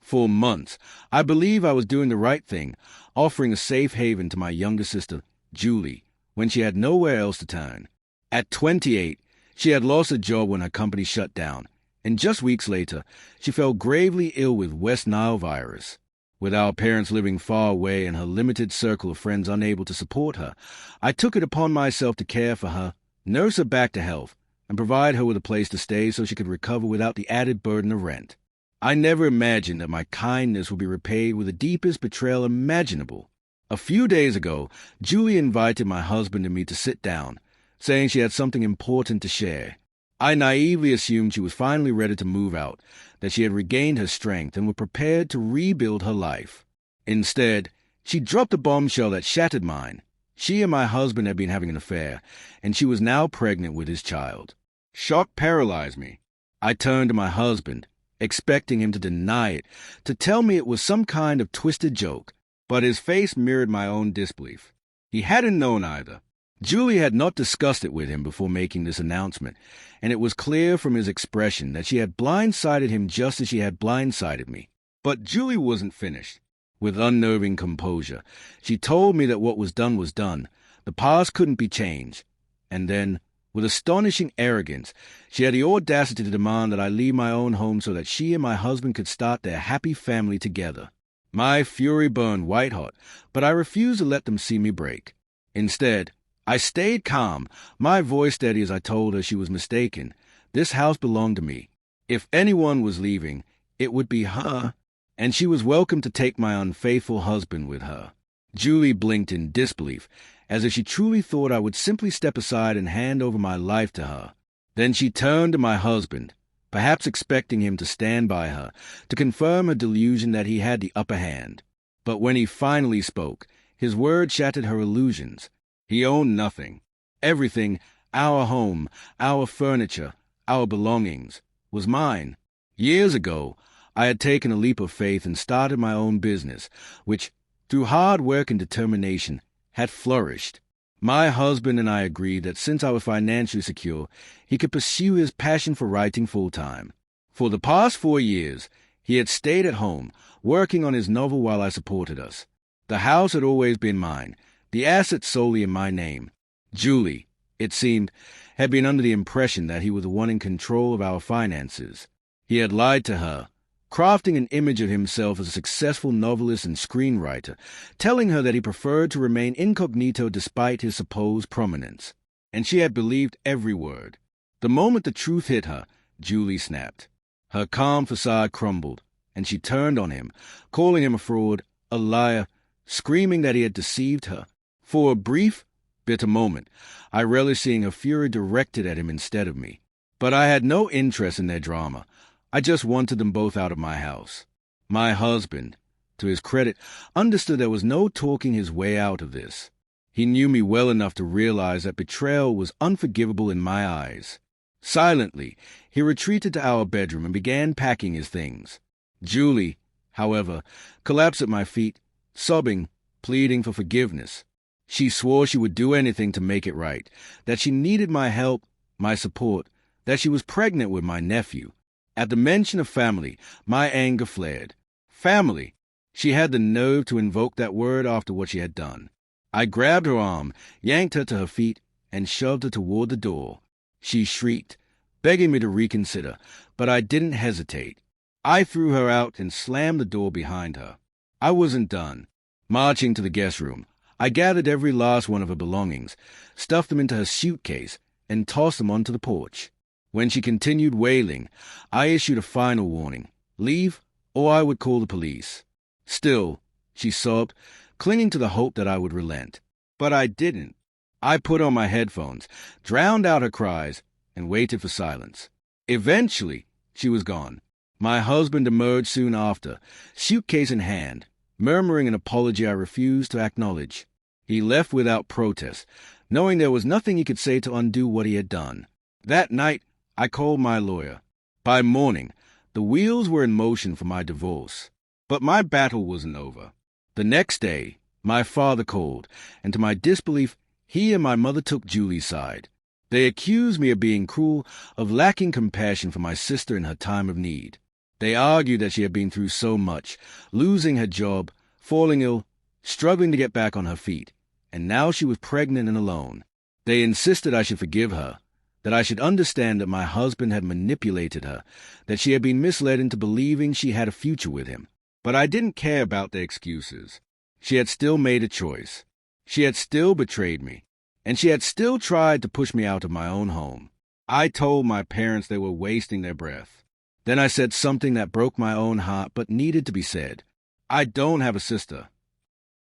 For months, I believe I was doing the right thing, offering a safe haven to my younger sister, Julie, when she had nowhere else to turn. At 28, she had lost her job when her company shut down, and just weeks later, she fell gravely ill with West Nile virus. With our parents living far away and her limited circle of friends unable to support her, I took it upon myself to care for her, nurse her back to health, and provide her with a place to stay so she could recover without the added burden of rent. I never imagined that my kindness would be repaid with the deepest betrayal imaginable. A few days ago, Julie invited my husband and me to sit down, saying she had something important to share. I naively assumed she was finally ready to move out, that she had regained her strength and was prepared to rebuild her life. Instead, she dropped a bombshell that shattered mine. She and my husband had been having an affair, and she was now pregnant with his child. Shock paralyzed me. I turned to my husband, expecting him to deny it, to tell me it was some kind of twisted joke, but his face mirrored my own disbelief. He hadn't known either. Julie had not discussed it with him before making this announcement, and it was clear from his expression that she had blindsided him just as she had blindsided me. But Julie wasn't finished. With unnerving composure, she told me that what was done was done. The past couldn't be changed. And then, with astonishing arrogance, she had the audacity to demand that I leave my own home so that she and my husband could start their happy family together. My fury burned white-hot, but I refused to let them see me break. Instead, I stayed calm, my voice steady as I told her she was mistaken. This house belonged to me. If anyone was leaving, it would be her, and she was welcome to take my unfaithful husband with her. Julie blinked in disbelief, as if she truly thought I would simply step aside and hand over my life to her. Then she turned to my husband, perhaps expecting him to stand by her, to confirm her delusion that he had the upper hand. But when he finally spoke, his words shattered her illusions. He owned nothing. Everything, our home, our furniture, our belongings, was mine. Years ago, I had taken a leap of faith and started my own business, which, through hard work and determination, had flourished. My husband and I agreed that since I was financially secure, he could pursue his passion for writing full-time. For the past 4 years, he had stayed at home, working on his novel while I supported us. The house had always been mine, the assets solely in my name. Julie, it seemed, had been under the impression that he was the one in control of our finances. He had lied to her, crafting an image of himself as a successful novelist and screenwriter, telling her that he preferred to remain incognito despite his supposed prominence. And she had believed every word. The moment the truth hit her, Julie snapped. Her calm facade crumbled, and she turned on him, calling him a fraud, a liar, screaming that he had deceived her. For a brief, bitter moment, I relished seeing her fury directed at him instead of me. But I had no interest in their drama. I just wanted them both out of my house. My husband, to his credit, understood there was no talking his way out of this. He knew me well enough to realize that betrayal was unforgivable in my eyes. Silently, he retreated to our bedroom and began packing his things. Julie, however, collapsed at my feet, sobbing, pleading for forgiveness. She swore she would do anything to make it right, that she needed my help, my support, that she was pregnant with my nephew. At the mention of family, my anger flared. Family! She had the nerve to invoke that word after what she had done. I grabbed her arm, yanked her to her feet, and shoved her toward the door. She shrieked, begging me to reconsider, but I didn't hesitate. I threw her out and slammed the door behind her. I wasn't done. Marching to the guest room, I gathered every last one of her belongings, stuffed them into her suitcase, and tossed them onto the porch. When she continued wailing, I issued a final warning: leave, or I would call the police. Still, she sobbed, clinging to the hope that I would relent. But I didn't. I put on my headphones, drowned out her cries, and waited for silence. Eventually, she was gone. My husband emerged soon after, suitcase in hand, murmuring an apology I refused to acknowledge. He left without protest, knowing there was nothing he could say to undo what he had done. That night, I called my lawyer. By morning, the wheels were in motion for my divorce. But my battle wasn't over. The next day, my father called, and to my disbelief, he and my mother took Julie's side. They accused me of being cruel, of lacking compassion for my sister in her time of need. They argued that she had been through so much, losing her job, falling ill, struggling to get back on her feet, and now she was pregnant and alone. They insisted I should forgive her, that I should understand that my husband had manipulated her, that she had been misled into believing she had a future with him. But I didn't care about their excuses. She had still made a choice. She had still betrayed me, and she had still tried to push me out of my own home. I told my parents they were wasting their breath. Then I said something that broke my own heart but needed to be said. I don't have a sister.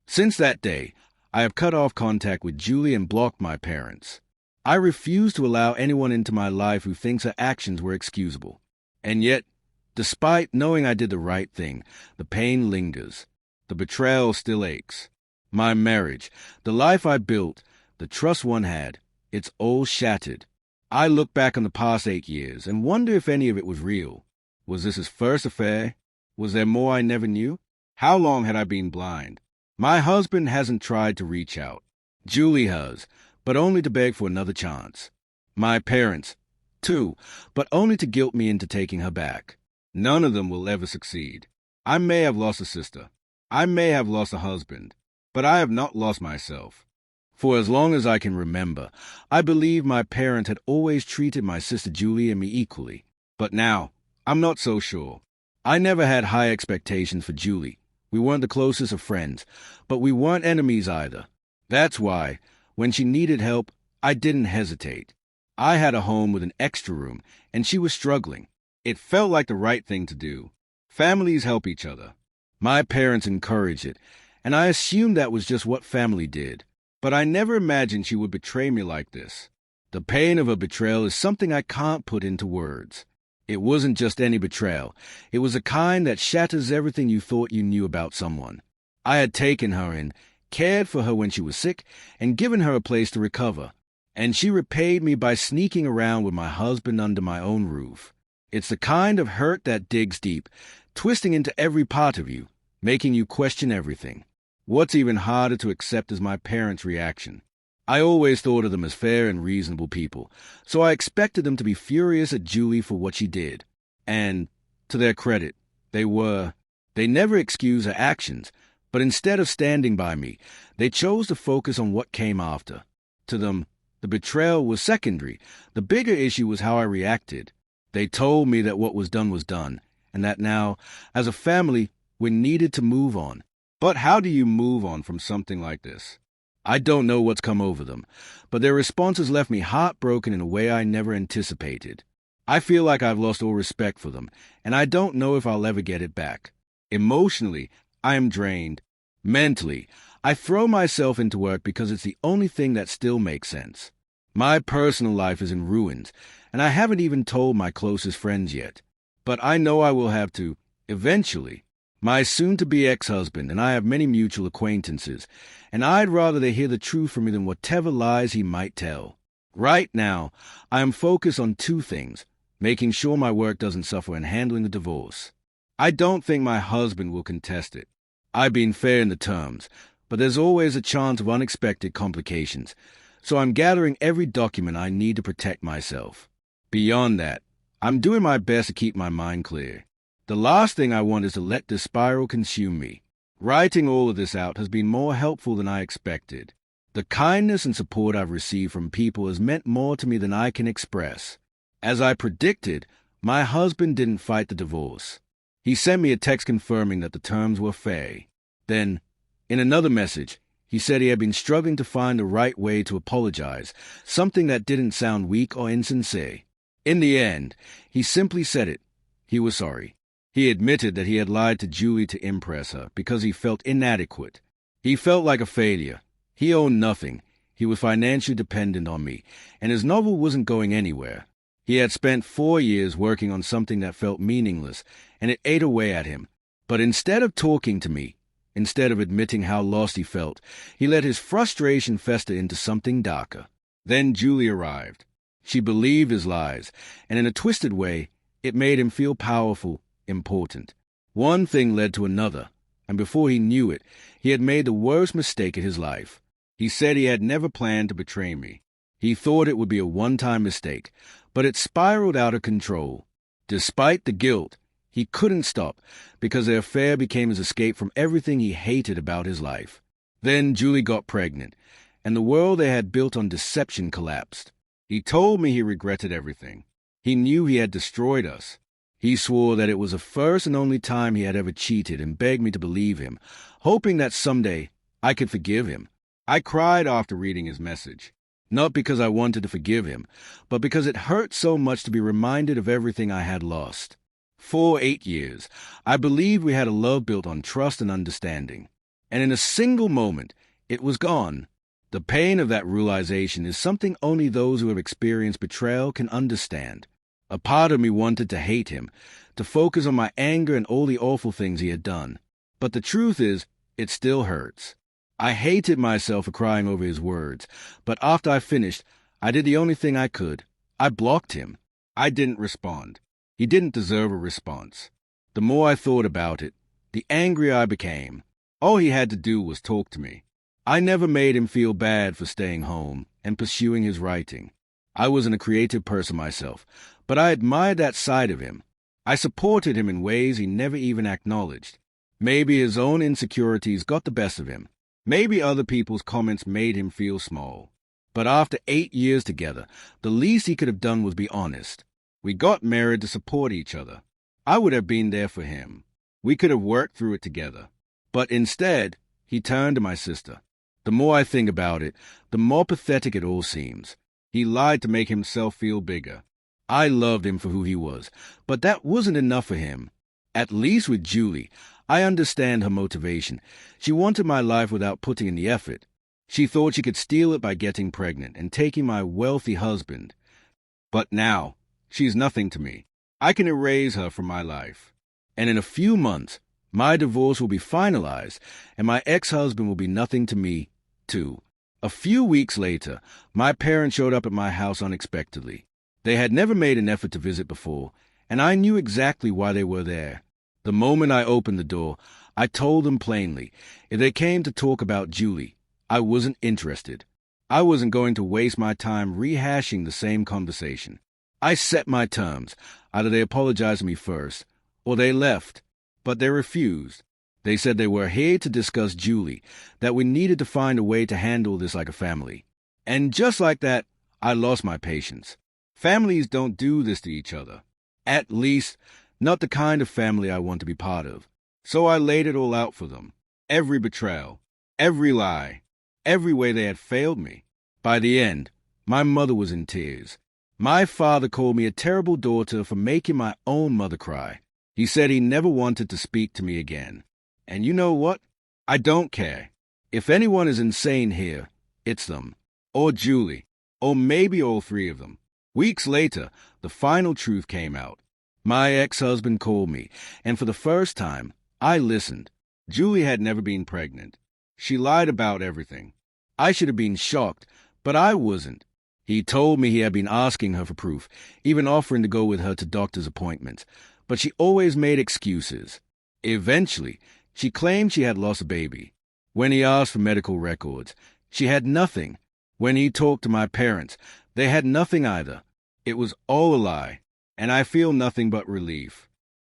Since that day, I have cut off contact with Julie and blocked my parents. I refuse to allow anyone into my life who thinks her actions were excusable. And yet, despite knowing I did the right thing, the pain lingers. The betrayal still aches. My marriage, the life I built, the trust one had, it's all shattered. I look back on the past 8 years and wonder if any of it was real. Was this his first affair? Was there more I never knew? How long had I been blind? My husband hasn't tried to reach out. Julie has, but only to beg for another chance. My parents, too, but only to guilt me into taking her back. None of them will ever succeed. I may have lost a sister. I may have lost a husband, but I have not lost myself. For as long as I can remember, I believe my parents had always treated my sister Julie and me equally. But now, I'm not so sure. I never had high expectations for Julie. We weren't the closest of friends, but we weren't enemies either. That's why, when she needed help, I didn't hesitate. I had a home with an extra room, and she was struggling. It felt like the right thing to do. Families help each other. My parents encouraged it, and I assumed that was just what family did. But I never imagined she would betray me like this. The pain of a betrayal is something I can't put into words. It wasn't just any betrayal. It was a kind that shatters everything you thought you knew about someone. I had taken her in, cared for her when she was sick, and given her a place to recover. And she repaid me by sneaking around with my husband under my own roof. It's the kind of hurt that digs deep, twisting into every part of you, making you question everything. What's even harder to accept is my parents' reaction. I always thought of them as fair and reasonable people, so I expected them to be furious at Julie for what she did. And, to their credit, they were. They never excused her actions, but instead of standing by me, they chose to focus on what came after. To them, the betrayal was secondary. The bigger issue was how I reacted. They told me that what was done, and that now, as a family, we needed to move on. But how do you move on from something like this? I don't know what's come over them, but their responses left me heartbroken in a way I never anticipated. I feel like I've lost all respect for them, and I don't know if I'll ever get it back. Emotionally, I am drained. Mentally, I throw myself into work because it's the only thing that still makes sense. My personal life is in ruins, and I haven't even told my closest friends yet. But I know I will have to, eventually. My soon-to-be ex-husband and I have many mutual acquaintances, and I'd rather they hear the truth from me than whatever lies he might tell. Right now, I am focused on 2 things, making sure my work doesn't suffer and handling the divorce. I don't think my husband will contest it. I've been fair in the terms, but there's always a chance of unexpected complications, so I'm gathering every document I need to protect myself. Beyond that, I'm doing my best to keep my mind clear. The last thing I want is to let this spiral consume me. Writing all of this out has been more helpful than I expected. The kindness and support I've received from people has meant more to me than I can express. As I predicted, my husband didn't fight the divorce. He sent me a text confirming that the terms were fair. Then, in another message, he said he had been struggling to find the right way to apologize, something that didn't sound weak or insincere. In the end, he simply said it. He was sorry. He admitted that he had lied to Julie to impress her because he felt inadequate. He felt like a failure. He owned nothing. He was financially dependent on me, and his novel wasn't going anywhere. He had spent 4 years working on something that felt meaningless, and it ate away at him. But instead of talking to me, instead of admitting how lost he felt, he let his frustration fester into something darker. Then Julie arrived. She believed his lies, and in a twisted way, it made him feel powerful, important. One thing led to another, and before he knew it, he had made the worst mistake of his life. He said he had never planned to betray me. He thought it would be a one-time mistake, but it spiraled out of control. Despite the guilt, He couldn't stop, because their affair became his escape from everything he hated about his life. Then Julie got pregnant, and the world they had built on deception collapsed. He told me he regretted everything. He knew he had destroyed us. He swore that it was the first and only time he had ever cheated and begged me to believe him, hoping that someday I could forgive him. I cried after reading his message, not because I wanted to forgive him, but because it hurt so much to be reminded of everything I had lost. For 8 years, I believed we had a love built on trust and understanding, and in a single moment, it was gone. The pain of that realization is something only those who have experienced betrayal can understand. A part of me wanted to hate him, to focus on my anger and all the awful things he had done. But the truth is, it still hurts. I hated myself for crying over his words, but after I finished, I did the only thing I could. I blocked him. I didn't respond. He didn't deserve a response. The more I thought about it, the angrier I became. All he had to do was talk to me. I never made him feel bad for staying home and pursuing his writing. I wasn't a creative person myself, but I admired that side of him. I supported him in ways he never even acknowledged. Maybe his own insecurities got the best of him. Maybe other people's comments made him feel small. But after 8 years together, the least he could have done was be honest. We got married to support each other. I would have been there for him. We could have worked through it together. But instead, he turned to my sister. The more I think about it, the more pathetic it all seems. He lied to make himself feel bigger. I loved him for who he was, but that wasn't enough for him. At least with Julie, I understand her motivation. She wanted my life without putting in the effort. She thought she could steal it by getting pregnant and taking my wealthy husband. But now, she's nothing to me. I can erase her from my life. And in a few months, my divorce will be finalized, and my ex-husband will be nothing to me, too. A few weeks later, my parents showed up at my house unexpectedly. They had never made an effort to visit before, and I knew exactly why they were there. The moment I opened the door, I told them plainly, if they came to talk about Julie, I wasn't interested. I wasn't going to waste my time rehashing the same conversation. I set my terms. Either they apologized to me first, or they left. But they refused. They said they were here to discuss Julie, that we needed to find a way to handle this like a family. And just like that, I lost my patience. Families don't do this to each other. At least, not the kind of family I want to be part of. So I laid it all out for them. Every betrayal, every lie, every way they had failed me. By the end, my mother was in tears. My father called me a terrible daughter for making my own mother cry. He said he never wanted to speak to me again. And you know what? I don't care. If anyone is insane here, it's them. Or Julie. Or maybe all three of them. Weeks later, the final truth came out. My ex-husband called me, and for the first time, I listened. Julie had never been pregnant. She lied about everything. I should have been shocked, but I wasn't. He told me he had been asking her for proof, even offering to go with her to doctor's appointments, but she always made excuses. Eventually, she claimed she had lost a baby. When he asked for medical records, she had nothing. When he talked to my parents, they had nothing either. It was all a lie, and I feel nothing but relief.